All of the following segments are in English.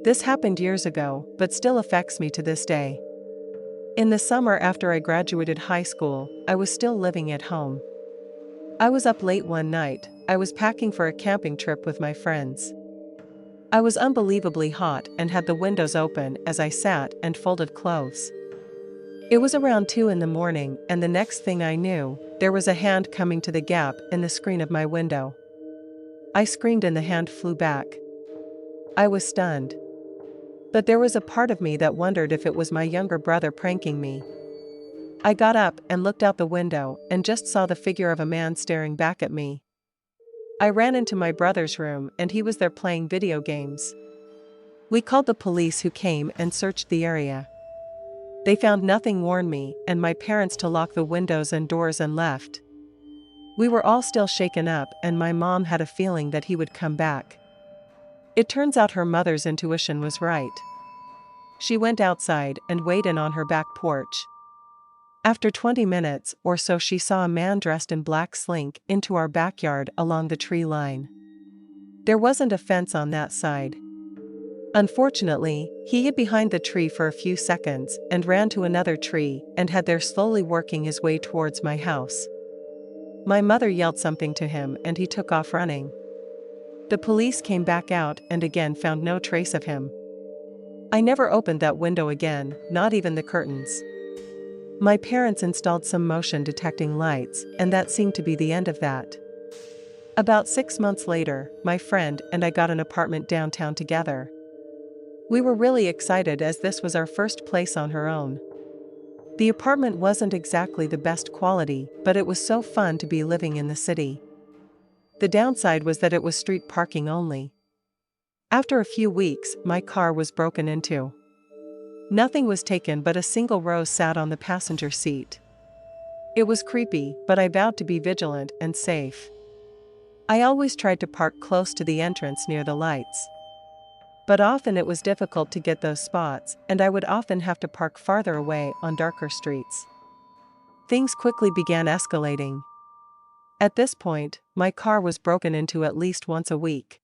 This happened years ago, but still affects me to this day. In the summer after I graduated high school, I was still living at home. I was up late one night. I was packing for a camping trip with my friends. I was unbelievably hot and had the windows open as I sat and folded clothes. It was around 2 in the morning, and the next thing I knew, there was a hand coming to the gap in the screen of my window. I screamed and the hand flew back. I was stunned. But there was a part of me that wondered if it was my younger brother pranking me. I got up and looked out the window and just saw the figure of a man staring back at me. I ran into my brother's room and he was there playing video games. We called the police who came and searched the area. They found nothing, warned me and my parents to lock the windows and doors, and left. We were all still shaken up, and my mom had a feeling that he would come back. It turns out her mother's intuition was right. She went outside and waited on her back porch. After 20 minutes or so, she saw a man dressed in black slink into our backyard along the tree line. There wasn't a fence on that side. Unfortunately, he hid behind the tree for a few seconds and ran to another tree and had there, slowly working his way towards my house. My mother yelled something to him and he took off running. The police came back out and again found no trace of him. I never opened that window again, not even the curtains. My parents installed some motion detecting lights, and that seemed to be the end of that. About 6 months later, my friend and I got an apartment downtown together. We were really excited as this was our first place on her own. The apartment wasn't exactly the best quality, but it was so fun to be living in the city. The downside was that it was street parking only. After a few weeks, my car was broken into. Nothing was taken but a single rose sat on the passenger seat. It was creepy, but I vowed to be vigilant and safe. I always tried to park close to the entrance near the lights. But often it was difficult to get those spots, and I would often have to park farther away on darker streets. Things quickly began escalating. At this point, my car was broken into at least once a week.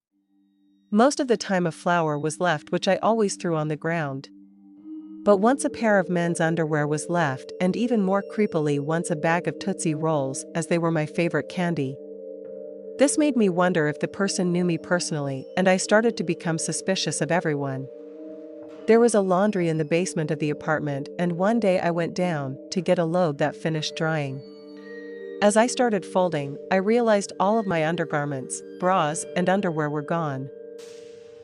Most of the time a flower was left, which I always threw on the ground. But once a pair of men's underwear was left, and even more creepily once a bag of Tootsie Rolls, as they were my favorite candy. This made me wonder if the person knew me personally, and I started to become suspicious of everyone. There was a laundry in the basement of the apartment, and one day I went down to get a load that finished drying. As I started folding, I realized all of my undergarments, bras, and underwear were gone.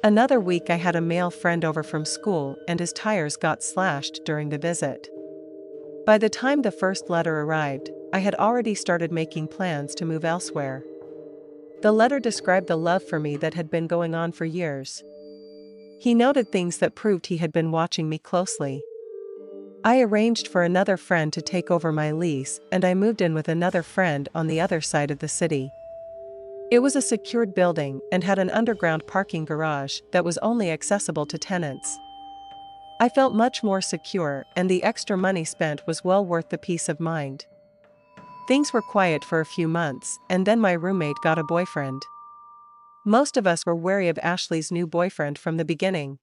Another week I had a male friend over from school and his tires got slashed during the visit. By the time the first letter arrived, I had already started making plans to move elsewhere. The letter described the love for me that had been going on for years. He noted things that proved he had been watching me closely. I arranged for another friend to take over my lease, and I moved in with another friend on the other side of the city. It was a secured building and had an underground parking garage that was only accessible to tenants. I felt much more secure, and the extra money spent was well worth the peace of mind. Things were quiet for a few months, and then my roommate got a boyfriend. Most of us were wary of Ashley's new boyfriend from the beginning.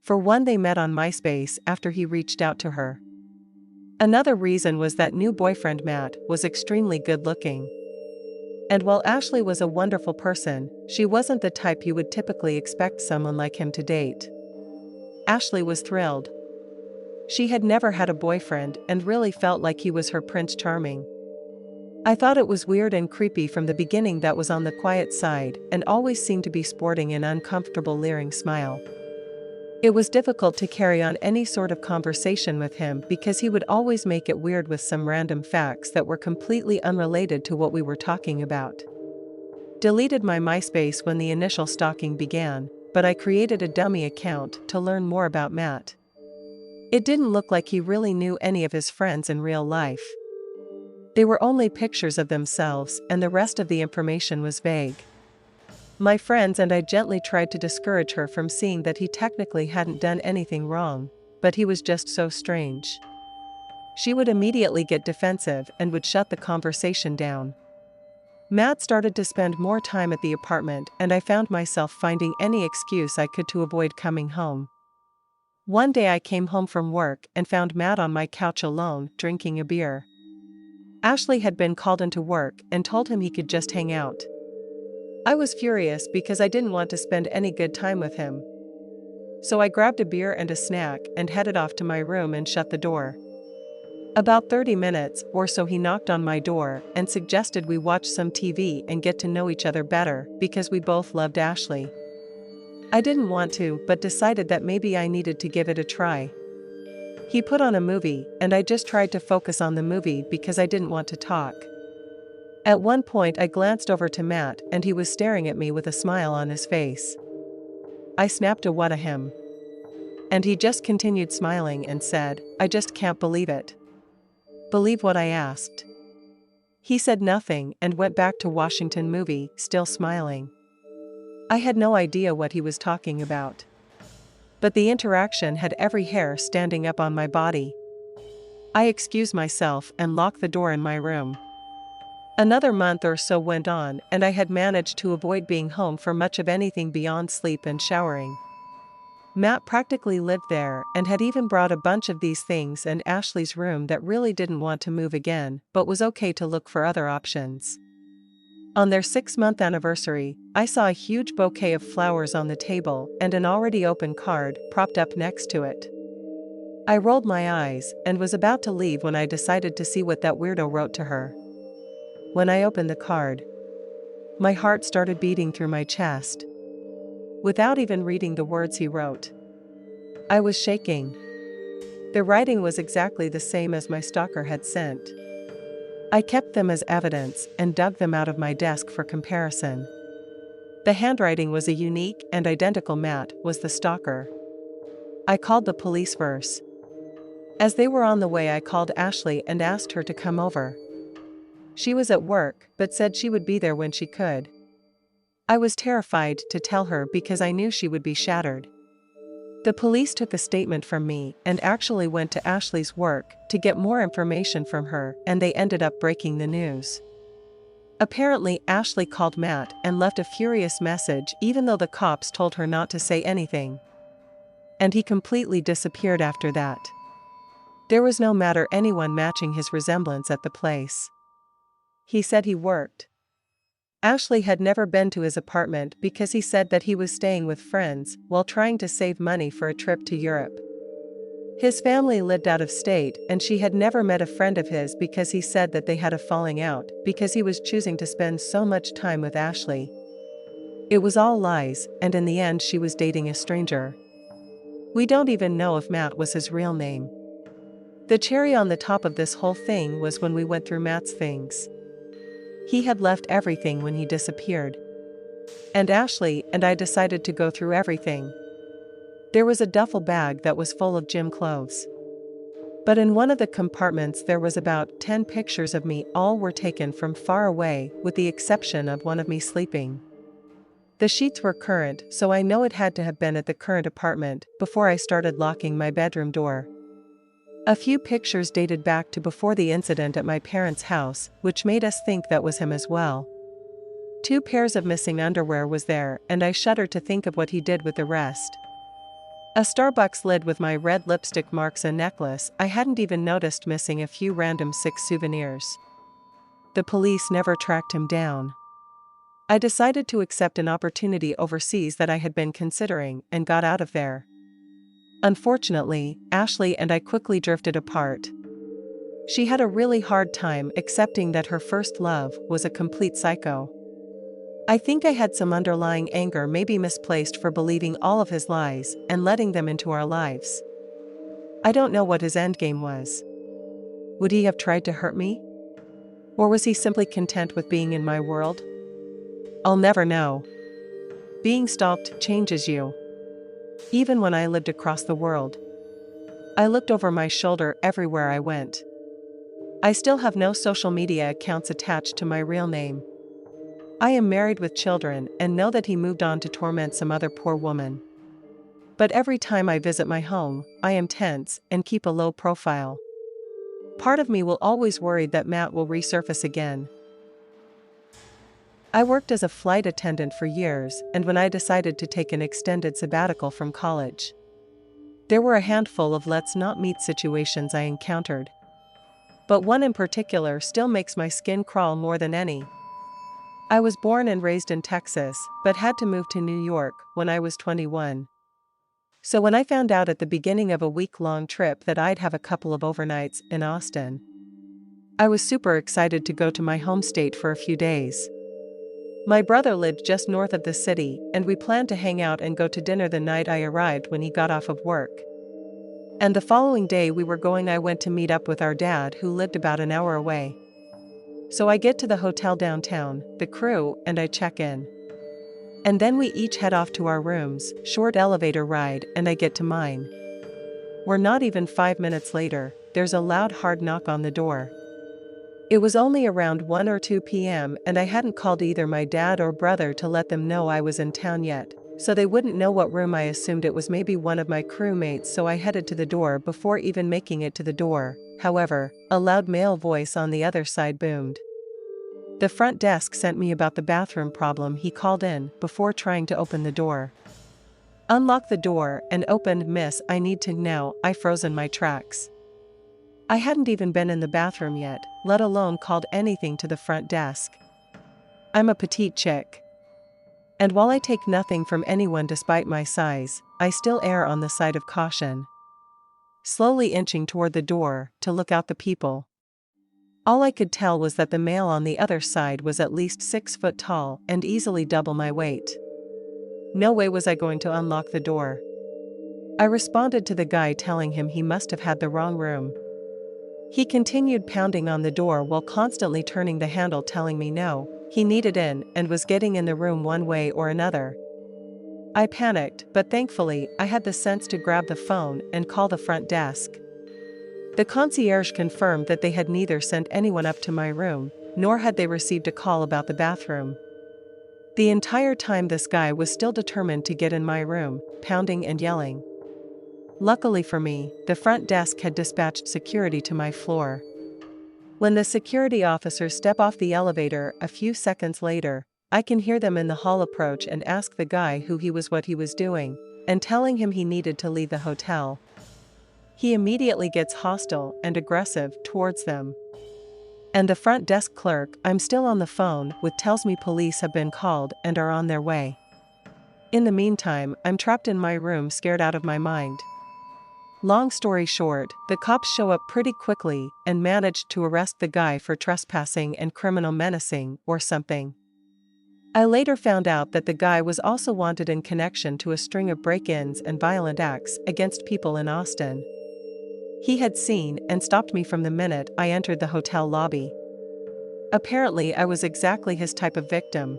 For one, they met on MySpace after he reached out to her. Another reason was that new boyfriend Matt was extremely good-looking. And while Ashley was a wonderful person, she wasn't the type you would typically expect someone like him to date. Ashley was thrilled. She had never had a boyfriend and really felt like he was her Prince Charming. I thought it was weird and creepy from the beginning that was on the quiet side and always seemed to be sporting an uncomfortable leering smile. It was difficult to carry on any sort of conversation with him because he would always make it weird with some random facts that were completely unrelated to what we were talking about. Deleted my MySpace when the initial stalking began, but I created a dummy account to learn more about Matt. It didn't look like he really knew any of his friends in real life. They were only pictures of themselves, and the rest of the information was vague. My friends and I gently tried to discourage her from seeing that he technically hadn't done anything wrong, but he was just so strange. She would immediately get defensive and would shut the conversation down. Matt started to spend more time at the apartment, and I found myself finding any excuse I could to avoid coming home. One day I came home from work and found Matt on my couch alone, drinking a beer. Ashley had been called into work and told him he could just hang out. I was furious because I didn't want to spend any good time with him. So I grabbed a beer and a snack and headed off to my room and shut the door. About 30 minutes or so he knocked on my door and suggested we watch some TV and get to know each other better because we both loved Ashley. I didn't want to, but decided that maybe I needed to give it a try. He put on a movie, and I just tried to focus on the movie because I didn't want to talk. At one point I glanced over to Matt and he was staring at me with a smile on his face. I snapped a what at him. And he just continued smiling and said, "I just can't believe it." "Believe what?" I asked. He said nothing and went back to Washington movie, still smiling. I had no idea what he was talking about. But the interaction had every hair standing up on my body. I excused myself and locked the door in my room. Another month or so went on, and I had managed to avoid being home for much of anything beyond sleep and showering. Matt practically lived there and had even brought a bunch of these things and Ashley's room that really didn't want to move again, but was okay to look for other options. On their 6-month anniversary, I saw a huge bouquet of flowers on the table and an already open card propped up next to it. I rolled my eyes and was about to leave when I decided to see what that weirdo wrote to her. When I opened the card, my heart started beating through my chest. Without even reading the words he wrote, I was shaking. The writing was exactly the same as my stalker had sent. I kept them as evidence and dug them out of my desk for comparison. The handwriting was a unique and identical Matt was the stalker. I called the police first. As they were on the way, I called Ashley and asked her to come over. She was at work, but said she would be there when she could. I was terrified to tell her because I knew she would be shattered. The police took a statement from me and actually went to Ashley's work to get more information from her, and they ended up breaking the news. Apparently, Ashley called Matt and left a furious message even though the cops told her not to say anything. And he completely disappeared after that. There was no Matt or anyone matching his resemblance at the place. He said he worked. Ashley had never been to his apartment because he said that he was staying with friends while trying to save money for a trip to Europe. His family lived out of state, and she had never met a friend of his because he said that they had a falling out because he was choosing to spend so much time with Ashley. It was all lies, and in the end she was dating a stranger. We don't even know if Matt was his real name. The cherry on the top of this whole thing was when we went through Matt's things. He had left everything when he disappeared. And Ashley and I decided to go through everything. There was a duffel bag that was full of gym clothes. But in one of the compartments there was about 10 pictures of me. All were taken from far away, with the exception of one of me sleeping. The sheets were current, so I know it had to have been at the current apartment before I started locking my bedroom door. A few pictures dated back to before the incident at my parents' house, which made us think that was him as well. 2 pairs of missing underwear was there, and I shudder to think of what he did with the rest. A Starbucks lid with my red lipstick marks, a necklace I hadn't even noticed missing, a few random sick souvenirs. The police never tracked him down. I decided to accept an opportunity overseas that I had been considering and got out of there. Unfortunately, Ashley and I quickly drifted apart. She had a really hard time accepting that her first love was a complete psycho. I think I had some underlying anger, maybe misplaced, for believing all of his lies and letting them into our lives. I don't know what his endgame was. Would he have tried to hurt me? Or was he simply content with being in my world? I'll never know. Being stalked changes you. Even when I lived across the world, I looked over my shoulder everywhere I went. I still have no social media accounts attached to my real name. I am married with children and know that he moved on to torment some other poor woman. But every time I visit my home, I am tense and keep a low profile. Part of me will always worry that Matt will resurface again. I worked as a flight attendant for years, and when I decided to take an extended sabbatical from college, there were a handful of let's not meet situations I encountered. But one in particular still makes my skin crawl more than any. I was born and raised in Texas, but had to move to New York when I was 21. So when I found out at the beginning of a week-long trip that I'd have a couple of overnights in Austin, I was super excited to go to my home state for a few days. My brother lived just north of the city, and we planned to hang out and go to dinner the night I arrived when he got off of work. And the following day I went to meet up with our dad, who lived about an hour away. So I get to the hotel downtown, the crew, and I check in. And then we each head off to our rooms, short elevator ride, and I get to mine. We're not even 5 minutes later, there's a loud hard knock on the door. It was only around 1 or 2 p.m. and I hadn't called either my dad or brother to let them know I was in town yet, so they wouldn't know what room. I assumed it was maybe one of my crewmates, so I headed to the door before even making it to the door. However, a loud male voice on the other side boomed. The front desk sent me about the bathroom problem he called in before trying to open the door. Unlock the door and opened. Miss, I need to know. I froze in my tracks. I hadn't even been in the bathroom yet, let alone called anything to the front desk. I'm a petite chick. And while I take nothing from anyone despite my size, I still err on the side of caution. Slowly inching toward the door to look out the people. All I could tell was that the male on the other side was at least 6 foot tall and easily double my weight. No way was I going to unlock the door. I responded to the guy, telling him he must have had the wrong room. He continued pounding on the door while constantly turning the handle, telling me no, he needed in and was getting in the room one way or another. I panicked, but thankfully, I had the sense to grab the phone and call the front desk. The concierge confirmed that they had neither sent anyone up to my room, nor had they received a call about the bathroom. The entire time this guy was still determined to get in my room, pounding and yelling. Luckily for me, the front desk had dispatched security to my floor. When the security officers step off the elevator a few seconds later, I can hear them in the hall approach and ask the guy who he was, what he was doing, and telling him he needed to leave the hotel. He immediately gets hostile and aggressive towards them. And the front desk clerk I'm still on the phone with tells me police have been called and are on their way. In the meantime, I'm trapped in my room, scared out of my mind. Long story short, the cops show up pretty quickly and managed to arrest the guy for trespassing and criminal menacing or something. I later found out that the guy was also wanted in connection to a string of break-ins and violent acts against people in Austin. He had seen and stopped me from the minute I entered the hotel lobby. Apparently, I was exactly his type of victim.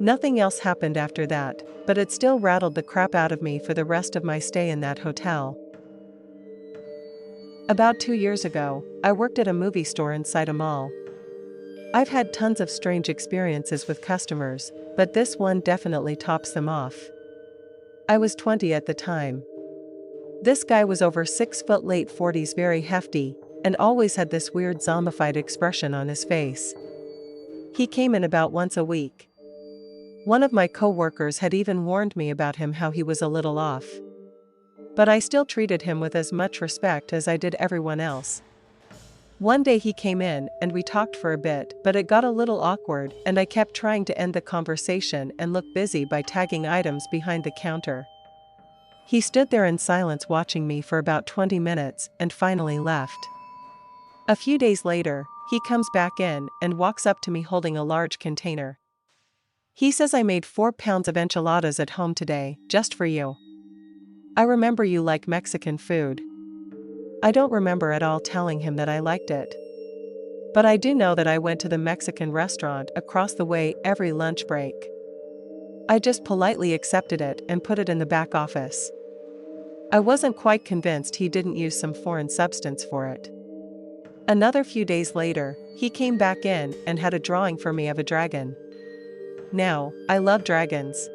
Nothing else happened after that, but it still rattled the crap out of me for the rest of my stay in that hotel. About 2 years ago, I worked at a movie store inside a mall. I've had tons of strange experiences with customers, but this one definitely tops them off. I was 20 at the time. This guy was over 6 foot, late 40s, very hefty, and always had this weird zombified expression on his face. He came in about once a week. One of my co-workers had even warned me about him, how he was a little off. But I still treated him with as much respect as I did everyone else. One day he came in and we talked for a bit, but it got a little awkward and I kept trying to end the conversation and look busy by tagging items behind the counter. He stood there in silence watching me for about 20 minutes and finally left. A few days later, he comes back in and walks up to me holding a large container. He says, I made 4 pounds of enchiladas at home today, just for you. I remember you like Mexican food. I don't remember at all telling him that I liked it. But I do know that I went to the Mexican restaurant across the way every lunch break. I just politely accepted it and put it in the back office. I wasn't quite convinced he didn't use some foreign substance for it. Another few days later, he came back in and had a drawing for me of a dragon. Now, I love dragons.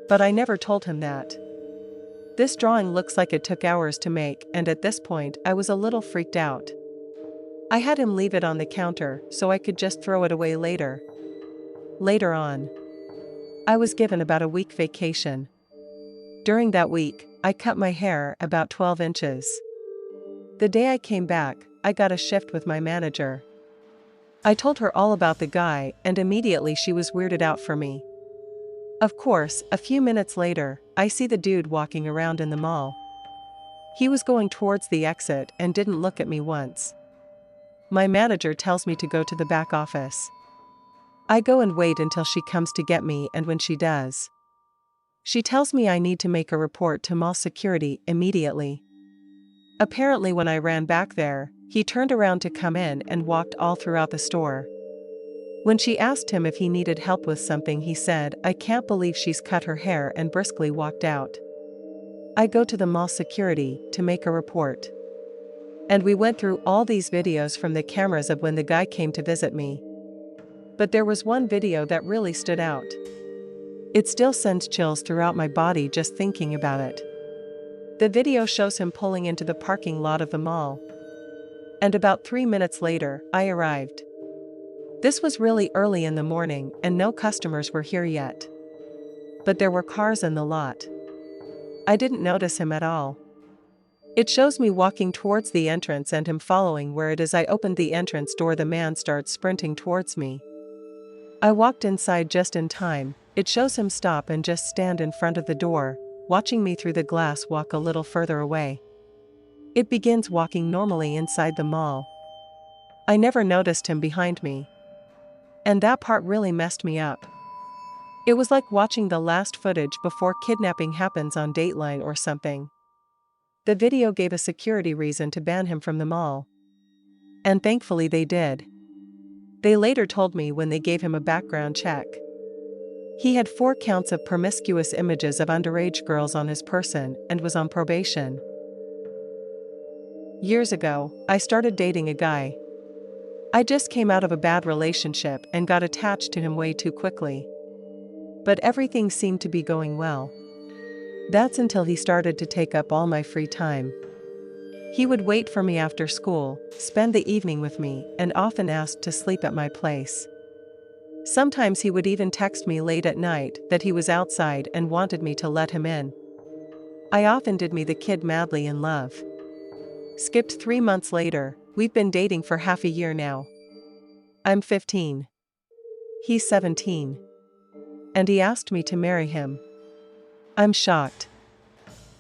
But I never told him that. This drawing looks like it took hours to make, and at this point, I was a little freaked out. I had him leave it on the counter so I could just throw it away later. Later on, I was given about a week vacation. During that week, I cut my hair about 12 inches. The day I came back, I got a shift with my manager. I told her all about the guy, and immediately she was weirded out for me. Of course, a few minutes later, I see the dude walking around in the mall. He was going towards the exit and didn't look at me once. My manager tells me to go to the back office. I go and wait until she comes to get me, and when she does, she tells me I need to make a report to mall security immediately. Apparently when I ran back there, he turned around to come in and walked all throughout the store. When she asked him if he needed help with something, he said, "I can't believe she's cut her hair," and briskly walked out. I go to the mall security to make a report. And we went through all these videos from the cameras of when the guy came to visit me. But there was one video that really stood out. It still sends chills throughout my body just thinking about it. The video shows him pulling into the parking lot of the mall. And about 3 minutes later, I arrived. This was really early in the morning and no customers were here yet. But there were cars in the lot. I didn't notice him at all. It shows me walking towards the entrance and him following where it is. I opened the entrance door, the man starts sprinting towards me. I walked inside just in time. It shows him stop and just stand in front of the door, watching me through the glass walk a little further away. It begins walking normally inside the mall. I never noticed him behind me. And that part really messed me up. It was like watching the last footage before kidnapping happens on Dateline or something. The video gave a security reason to ban him from the mall. And thankfully they did. They later told me when they gave him a background check. He had 4 counts of promiscuous images of underage girls on his person and was on probation. Years ago, I started dating a guy. I just came out of a bad relationship and got attached to him way too quickly. But everything seemed to be going well. That's until he started to take up all my free time. He would wait for me after school, spend the evening with me, and often asked to sleep at my place. Sometimes he would even text me late at night that he was outside and wanted me to let him in. I often did me the kid madly in love. Skipped 3 months later, we've been dating for half a year now. I'm 15. He's 17. And he asked me to marry him. I'm shocked.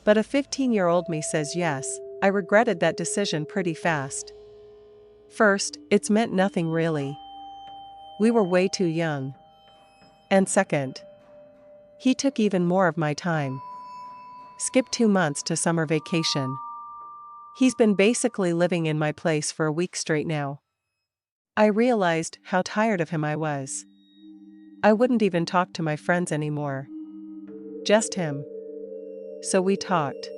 But a 15-year-old me says yes. I regretted that decision pretty fast. First, it's meant nothing really. We were way too young. And second, he took even more of my time. Skip 2 months to summer vacation. He's been basically living in my place for a week straight now. I realized how tired of him I was. I wouldn't even talk to my friends anymore. Just him. So we talked.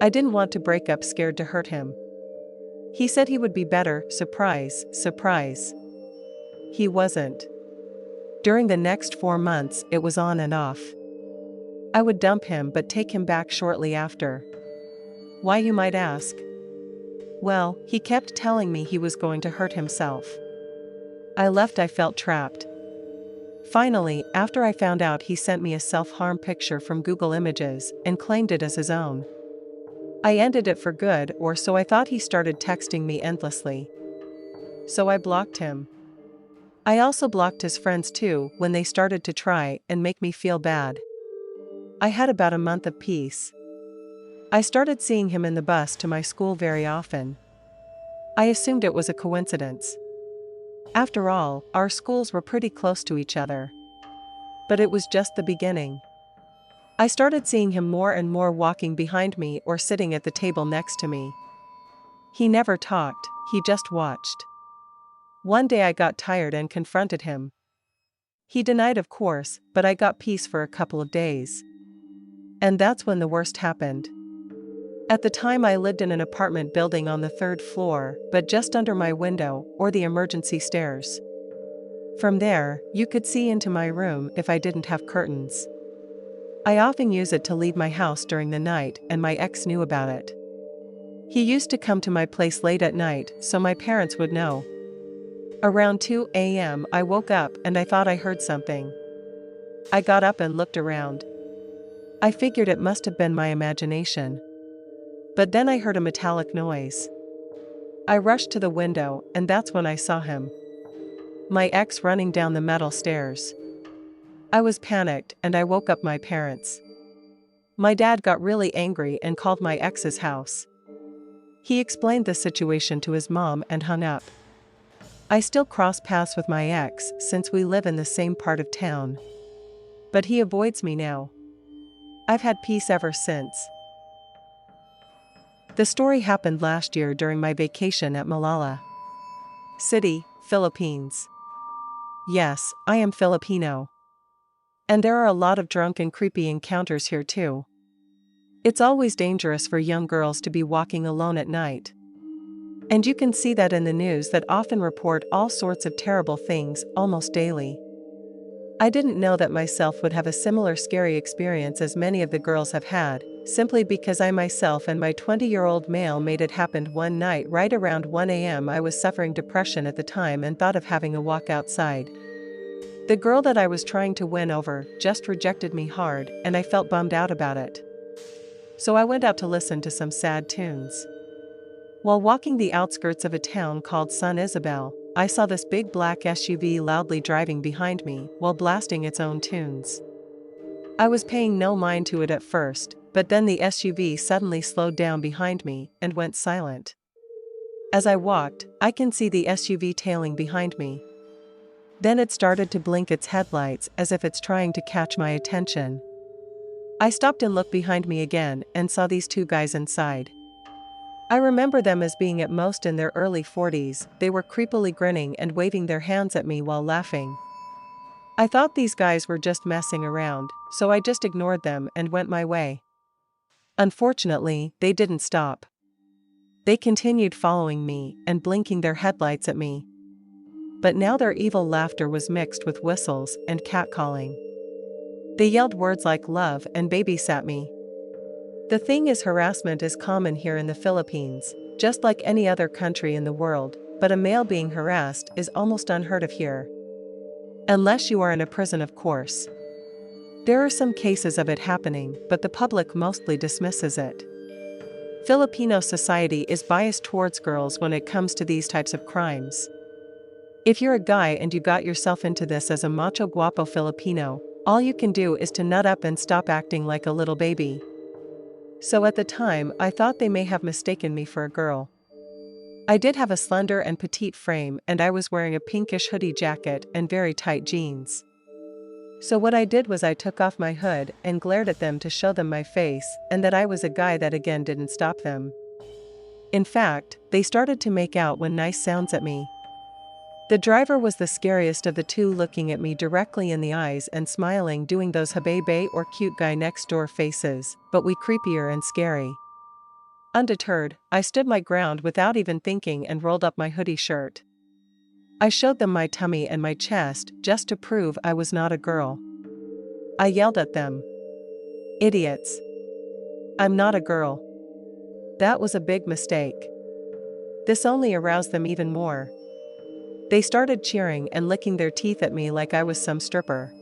I didn't want to break up, scared to hurt him. He said he would be better, surprise, surprise. He wasn't. During the next 4 months, it was on and off. I would dump him but take him back shortly after. Why, you might ask? Well, he kept telling me he was going to hurt himself. I left. I felt trapped. Finally, after I found out, he sent me a self-harm picture from Google Images and claimed it as his own. I ended it for good, or so I thought. He started texting me endlessly. So I blocked him. I also blocked his friends too when they started to try and make me feel bad. I had about a month of peace. I started seeing him in the bus to my school very often. I assumed it was a coincidence. After all, our schools were pretty close to each other. But it was just the beginning. I started seeing him more and more, walking behind me or sitting at the table next to me. He never talked, he just watched. One day I got tired and confronted him. He denied, of course, but I got peace for a couple of days. And that's when the worst happened. At the time I lived in an apartment building on the 3rd floor, but just under my window, or the emergency stairs. From there, you could see into my room if I didn't have curtains. I often use it to leave my house during the night, and my ex knew about it. He used to come to my place late at night, so my parents would know. Around 2 a.m., I woke up and I thought I heard something. I got up and looked around. I figured it must have been my imagination. But then I heard a metallic noise. I rushed to the window, and that's when I saw him. My ex running down the metal stairs. I was panicked and I woke up my parents. My dad got really angry and called my ex's house. He explained the situation to his mom and hung up. I still cross paths with my ex since we live in the same part of town. But he avoids me now. I've had peace ever since. The story happened last year during my vacation at Malala City, Philippines. Yes, I am Filipino. And there are a lot of drunk and creepy encounters here too. It's always dangerous for young girls to be walking alone at night. And you can see that in the news that often report all sorts of terrible things almost daily. I didn't know that myself would have a similar scary experience as many of the girls have had, simply because I myself and my 20-year-old male mate it happened one night right around 1 a.m. I was suffering depression at the time and thought of having a walk outside. The girl that I was trying to win over just rejected me hard and I felt bummed out about it. So I went out to listen to some sad tunes. While walking the outskirts of a town called San Isabel, I saw this big black SUV loudly driving behind me while blasting its own tunes. I was paying no mind to it at first, but then the SUV suddenly slowed down behind me and went silent. As I walked, I can see the SUV tailing behind me. Then it started to blink its headlights as if it's trying to catch my attention. I stopped and looked behind me again and saw these two guys inside. I remember them as being at most in their early 40s, they were creepily grinning and waving their hands at me while laughing. I thought these guys were just messing around, so I just ignored them and went my way. Unfortunately, they didn't stop. They continued following me and blinking their headlights at me. But now their evil laughter was mixed with whistles and catcalling. They yelled words like love and babysat me. The thing is, harassment is common here in the Philippines, just like any other country in the world, but a male being harassed is almost unheard of here. Unless you are in a prison, of course. There are some cases of it happening, but the public mostly dismisses it. Filipino society is biased towards girls when it comes to these types of crimes. If you're a guy and you got yourself into this as a macho guapo Filipino, all you can do is to nut up and stop acting like a little baby. So at the time, I thought they may have mistaken me for a girl. I did have a slender and petite frame and I was wearing a pinkish hoodie jacket and very tight jeans. So what I did was I took off my hood and glared at them to show them my face and that I was a guy. That again didn't stop them. In fact, they started to make out when nice sounds at me. The driver was the scariest of the two, looking at me directly in the eyes and smiling, doing those habebe or cute guy next door faces, but way creepier and scary. Undeterred, I stood my ground without even thinking and rolled up my hoodie shirt. I showed them my tummy and my chest just to prove I was not a girl. I yelled at them. Idiots. I'm not a girl. That was a big mistake. This only aroused them even more. They started cheering and licking their teeth at me like I was some stripper.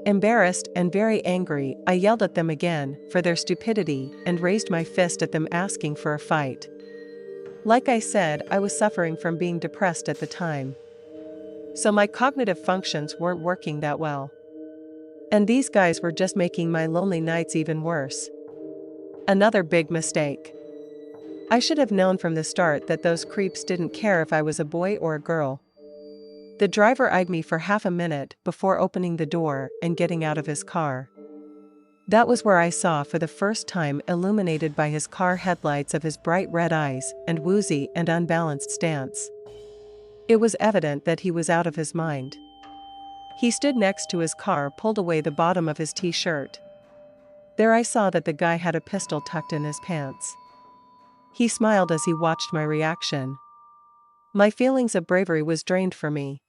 Embarrassed and very angry, I yelled at them again for their stupidity and raised my fist at them, asking for a fight. Like I said, I was suffering from being depressed at the time. So my cognitive functions weren't working that well. And these guys were just making my lonely nights even worse. Another big mistake. I should have known from the start that those creeps didn't care if I was a boy or a girl. The driver eyed me for half a minute before opening the door and getting out of his car. That was where I saw for the first time, illuminated by his car headlights, of his bright red eyes and woozy and unbalanced stance. It was evident that he was out of his mind. He stood next to his car, pulled away the bottom of his t-shirt. There I saw that the guy had a pistol tucked in his pants. He smiled as he watched my reaction. My feelings of bravery was drained from me.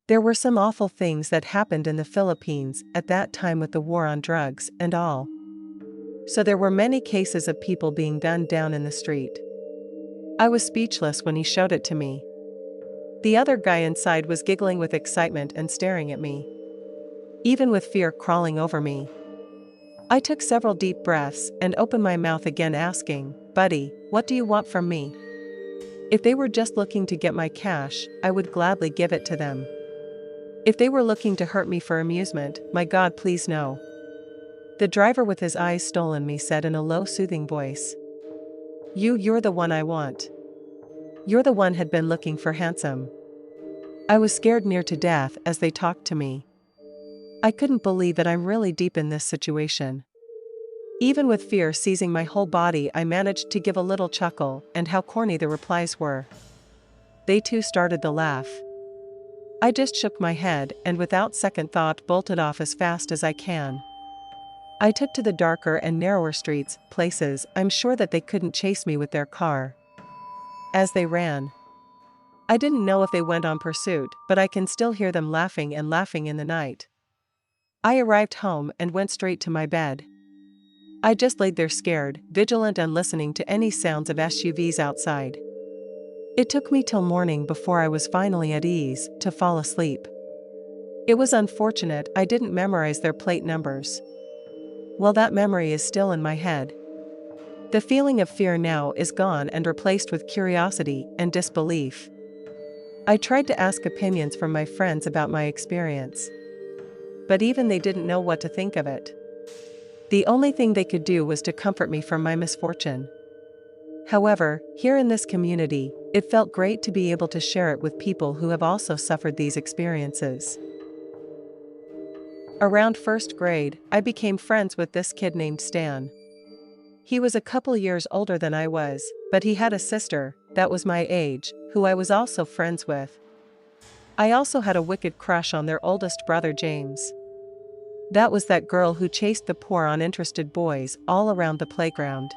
There were some awful things that happened in the Philippines at that time with the war on drugs and all. So there were many cases of people being gunned down in the street. I was speechless when he showed it to me. The other guy inside was giggling with excitement and staring at me, even with fear crawling over me. I took several deep breaths and opened my mouth again, asking, "Buddy, what do you want from me?" If they were just looking to get my cash, I would gladly give it to them. If they were looking to hurt me for amusement, my God, please no. The driver with his eyes stolen me said in a low, soothing voice, You're the one I want. You're the one had been looking for, handsome." I was scared near to death as they talked to me. I couldn't believe that I'm really deep in this situation. Even with fear seizing my whole body, I managed to give a little chuckle, and how corny the replies were. They too started to laugh. I just shook my head and without second thought bolted off as fast as I can. I took to the darker and narrower streets, places I'm sure that they couldn't chase me with their car. As they ran, I didn't know if they went on pursuit, but I can still hear them laughing and laughing in the night. I arrived home and went straight to my bed. I just laid there scared, vigilant and listening to any sounds of SUVs outside. It took me till morning before I was finally at ease to fall asleep. It was unfortunate I didn't memorize their plate numbers. Well, that memory is still in my head. The feeling of fear now is gone and replaced with curiosity and disbelief. I tried to ask opinions from my friends about my experience, but even they didn't know what to think of it. The only thing they could do was to comfort me from my misfortune. However, here in this community, it felt great to be able to share it with people who have also suffered these experiences. Around first grade, I became friends with this kid named Stan. He was a couple years older than I was, but he had a sister that was my age, who I was also friends with. I also had a wicked crush on their oldest brother James. That was that girl who chased the poor uninterested boys all around the playground.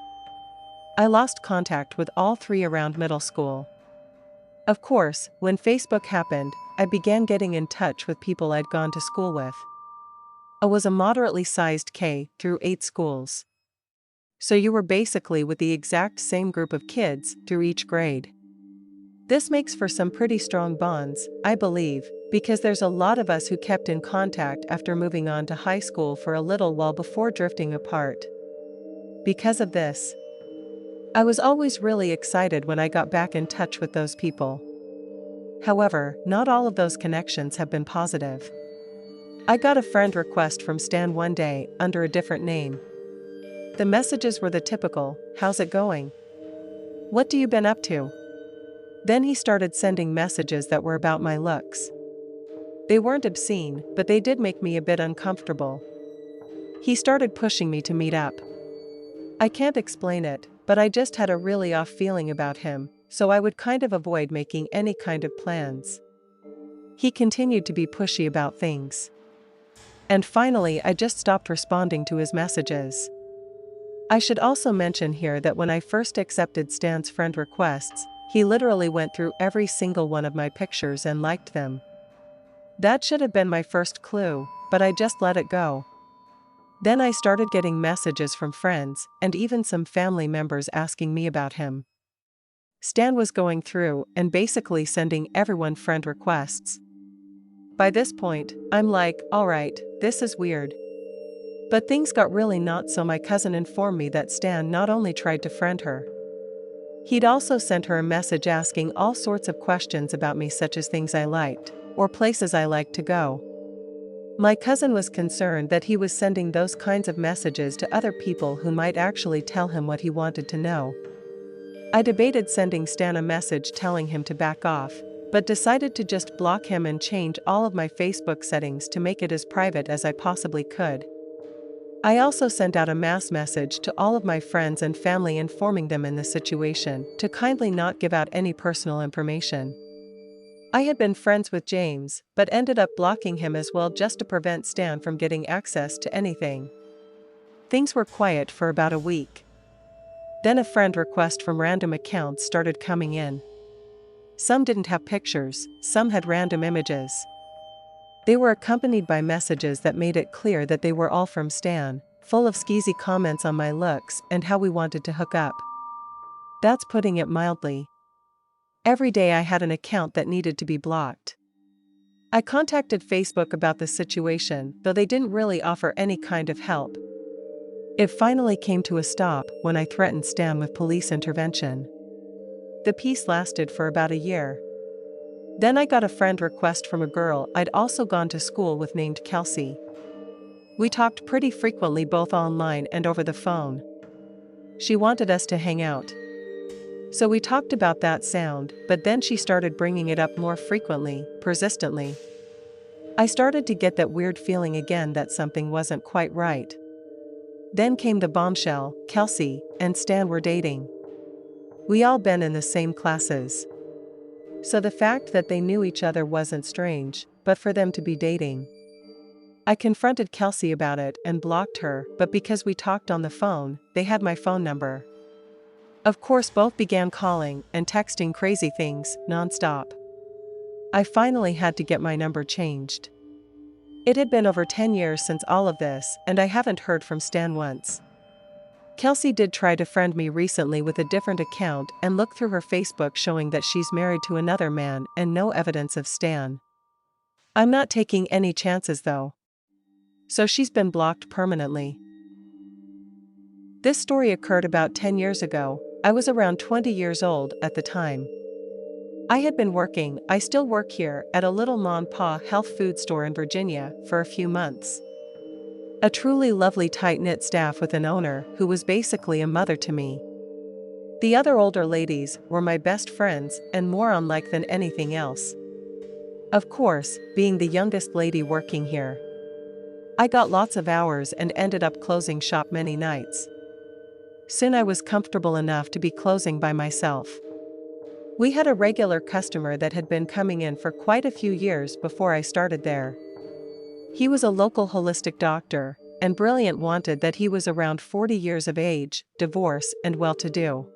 I lost contact with all three around middle school. Of course, when Facebook happened, I began getting in touch with people I'd gone to school with. I was a moderately sized K through 8 schools. So you were basically with the exact same group of kids through each grade. This makes for some pretty strong bonds, I believe, because there's a lot of us who kept in contact after moving on to high school for a little while before drifting apart. Because of this, I was always really excited when I got back in touch with those people. However, not all of those connections have been positive. I got a friend request from Stan one day under a different name. The messages were the typical, "How's it going? What do you been up to?" Then he started sending messages that were about my looks. They weren't obscene, but they did make me a bit uncomfortable. He started pushing me to meet up. I can't explain it, but I just had a really off feeling about him, so I would kind of avoid making any kind of plans. He continued to be pushy about things. And finally, I just stopped responding to his messages. I should also mention here that when I first accepted Stan's friend requests, he literally went through every single one of my pictures and liked them. That should have been my first clue, but I just let it go. Then I started getting messages from friends and even some family members asking me about him. Stan was going through and basically sending everyone friend requests. By this point, I'm like, alright, this is weird. But things got really not so. My cousin informed me that Stan not only tried to friend her, he'd also sent her a message asking all sorts of questions about me, such as things I liked, or places I liked to go. My cousin was concerned that he was sending those kinds of messages to other people who might actually tell him what he wanted to know. I debated sending Stan a message telling him to back off, but decided to just block him and change all of my Facebook settings to make it as private as I possibly could. I also sent out a mass message to all of my friends and family informing them in the situation to kindly not give out any personal information. I had been friends with James, but ended up blocking him as well just to prevent Stan from getting access to anything. Things were quiet for about a week. Then a friend request from random accounts started coming in. Some didn't have pictures, some had random images. They were accompanied by messages that made it clear that they were all from Stan, full of skeezy comments on my looks and how we wanted to hook up. That's putting it mildly. Every day I had an account that needed to be blocked. I contacted Facebook about the situation, though they didn't really offer any kind of help. It finally came to a stop when I threatened Stan with police intervention. The peace lasted for about a year. Then I got a friend request from a girl I'd also gone to school with named Kelsey. We talked pretty frequently both online and over the phone. She wanted us to hang out. So we talked about that sound, but then she started bringing it up more frequently, persistently. I started to get that weird feeling again that something wasn't quite right. Then came the bombshell: Kelsey and Stan were dating. We all been in the same classes. So the fact that they knew each other wasn't strange, but for them to be dating. I confronted Kelsey about it and blocked her, but because we talked on the phone, they had my phone number. Of course, both began calling and texting crazy things, nonstop. I finally had to get my number changed. It had been over 10 years since all of this, and I haven't heard from Stan once. Kelsey did try to friend me recently with a different account and look through her Facebook showing that she's married to another man and no evidence of Stan. I'm not taking any chances though. So she's been blocked permanently. This story occurred about 10 years ago. I was around 20 years old at the time. I had been working, I still work here, at a little mom-pa health food store in Virginia for a few months. A truly lovely tight-knit staff with an owner who was basically a mother to me. The other older ladies were my best friends and more unlike than anything else. Of course, being the youngest lady working here, I got lots of hours and ended up closing shop many nights. Soon I was comfortable enough to be closing by myself. We had a regular customer that had been coming in for quite a few years before I started there. He was a local holistic doctor, and brilliant, wanted that he was around 40 years of age, divorced, and well-to-do.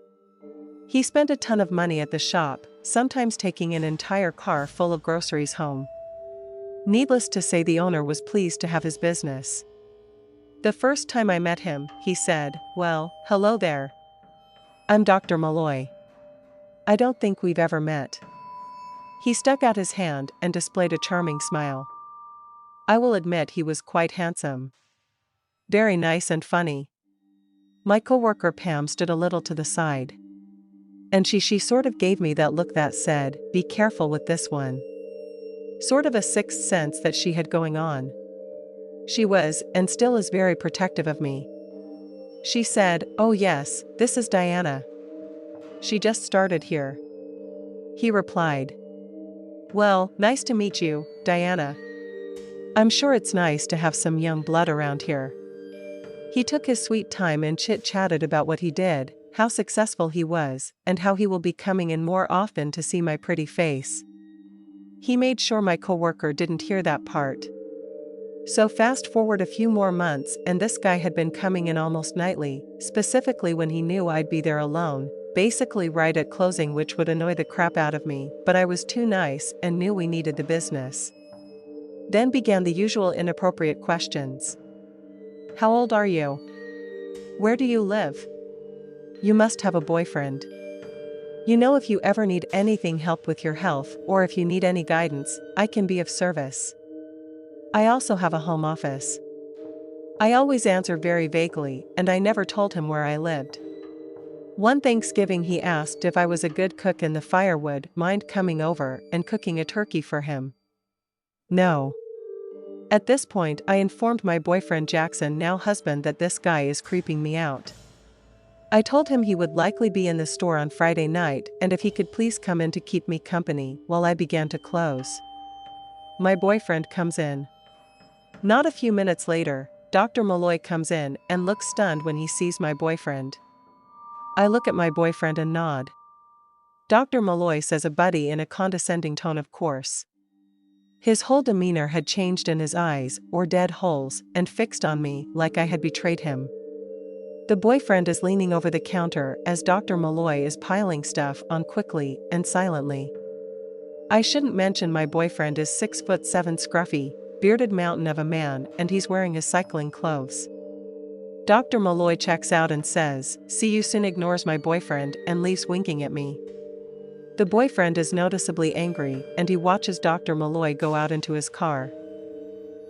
He spent a ton of money at the shop, sometimes taking an entire car full of groceries home. Needless to say, the owner was pleased to have his business. The first time I met him, he said, "Well, hello there. I'm Dr. Malloy. I don't think we've ever met." He stuck out his hand and displayed a charming smile. I will admit he was quite handsome. Very nice and funny. My coworker Pam stood a little to the side. And she sort of gave me that look that said, "Be careful with this one." Sort of a sixth sense that she had going on. She was, and still is, very protective of me. She said, "Oh yes, this is Diana. She just started here." He replied, "Well, nice to meet you, Diana. I'm sure it's nice to have some young blood around here." He took his sweet time and chit-chatted about what he did, how successful he was, and how he will be coming in more often to see my pretty face. He made sure my coworker didn't hear that part. So fast forward a few more months and this guy had been coming in almost nightly, specifically when he knew I'd be there alone, basically right at closing, which would annoy the crap out of me, but I was too nice and knew we needed the business. Then began the usual inappropriate questions. How old are you? Where do you live? You must have a boyfriend. You know, if you ever need anything, help with your health, or if you need any guidance, I can be of service. I also have a home office. I always answer very vaguely, and I never told him where I lived. One Thanksgiving he asked if I was a good cook in the firewood, mind coming over and cooking a turkey for him. No. At this point I informed my boyfriend Jackson, now husband, that this guy is creeping me out. I told him he would likely be in the store on Friday night and if he could please come in to keep me company while I began to close. My boyfriend comes in. Not a few minutes later, Dr. Malloy comes in and looks stunned when he sees my boyfriend. I look at my boyfriend and nod. Dr. Malloy says a buddy in a condescending tone, of course. His whole demeanor had changed in his eyes, or dead holes, and fixed on me like I had betrayed him. The boyfriend is leaning over the counter as Dr. Malloy is piling stuff on quickly and silently. I shouldn't mention my boyfriend is 6'7" scruffy, bearded mountain of a man, and he's wearing his cycling clothes. Dr. Malloy checks out and says, "See you soon," ignores my boyfriend and leaves winking at me. The boyfriend is noticeably angry and he watches Dr. Malloy go out into his car.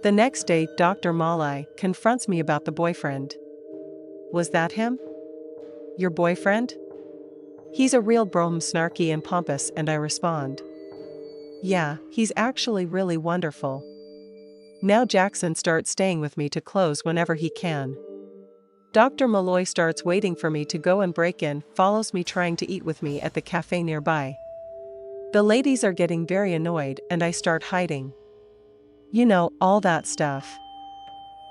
The next day, Dr. Malloy confronts me about the boyfriend. Was that him? Your boyfriend? He's a real brom, snarky and pompous, and I respond. Yeah, he's actually really wonderful. Now Jackson starts staying with me to close whenever he can. Dr. Malloy starts waiting for me to go and break in, follows me trying to eat with me at the cafe nearby. The ladies are getting very annoyed and I start hiding. You know, all that stuff.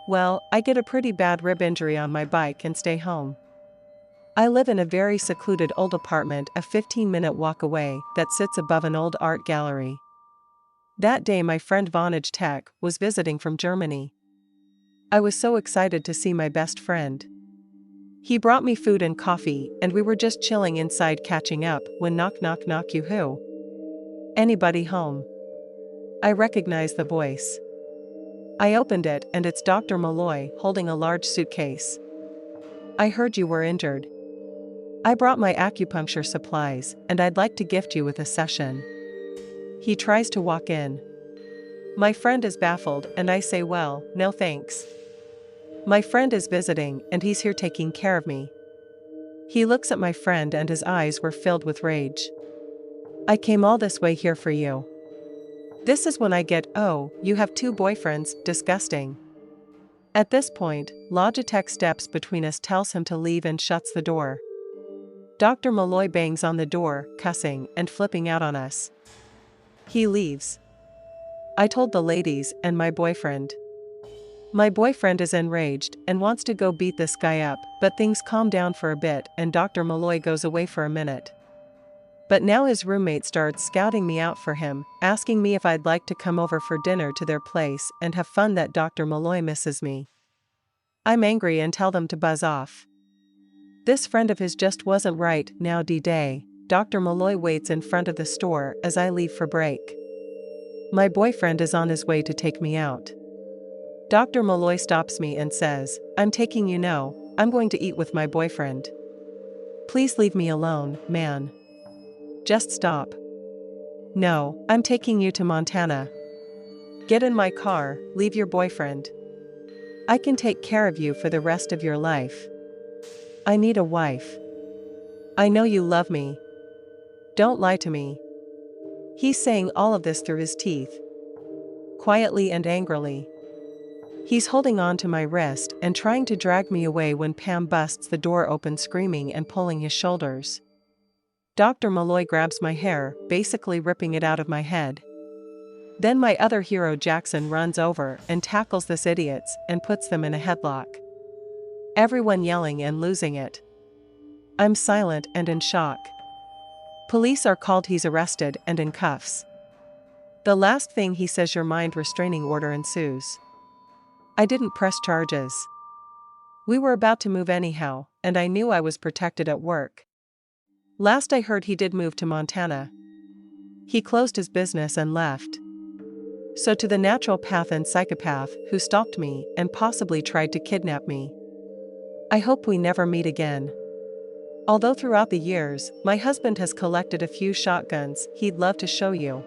Well, I get a pretty bad rib injury on my bike and stay home. I live in a very secluded old apartment a 15-minute walk away that sits above an old art gallery. That day my friend Vonage Tech was visiting from Germany. I was so excited to see my best friend. He brought me food and coffee and we were just chilling inside catching up when knock knock knock, you who? Anybody home? I recognize the voice. I opened it and it's Dr. Malloy holding a large suitcase. I heard you were injured. I brought my acupuncture supplies and I'd like to gift you with a session. He tries to walk in. My friend is baffled and I say, well, no thanks. My friend is visiting and he's here taking care of me. He looks at my friend and his eyes were filled with rage. I came all this way here for you. This is when I get, oh, you have two boyfriends, disgusting. At this point, Logitech steps between us, tells him to leave and shuts the door. Dr. Malloy bangs on the door, cussing and flipping out on us. He leaves. I told the ladies and my boyfriend. My boyfriend is enraged and wants to go beat this guy up, but things calm down for a bit and Dr. Malloy goes away for a minute. But now his roommate starts scouting me out for him, asking me if I'd like to come over for dinner to their place and have fun that Dr. Malloy misses me. I'm angry and tell them to buzz off. This friend of his just wasn't right. Now D-Day, Dr. Malloy waits in front of the store as I leave for break. My boyfriend is on his way to take me out. Dr. Malloy stops me and says, I'm taking you now, I'm going to eat with my boyfriend. Please leave me alone, man. Just stop. No, I'm taking you to Montana. Get in my car, leave your boyfriend. I can take care of you for the rest of your life. I need a wife. I know you love me. Don't lie to me. He's saying all of this through his teeth. Quietly and angrily. He's holding on to my wrist and trying to drag me away when Pam busts the door open screaming and pulling his shoulders. Dr. Malloy grabs my hair, basically ripping it out of my head. Then my other hero Jackson runs over and tackles this idiots and puts them in a headlock. Everyone yelling and losing it. I'm silent and in shock. Police are called, he's arrested and in cuffs. The last thing he says, your mind restraining order ensues. I didn't press charges. We were about to move anyhow, and I knew I was protected at work. Last I heard he did move to Montana. He closed his business and left. So to the naturopath and psychopath who stalked me and possibly tried to kidnap me. I hope we never meet again. Although throughout the years, my husband has collected a few shotguns he'd love to show you.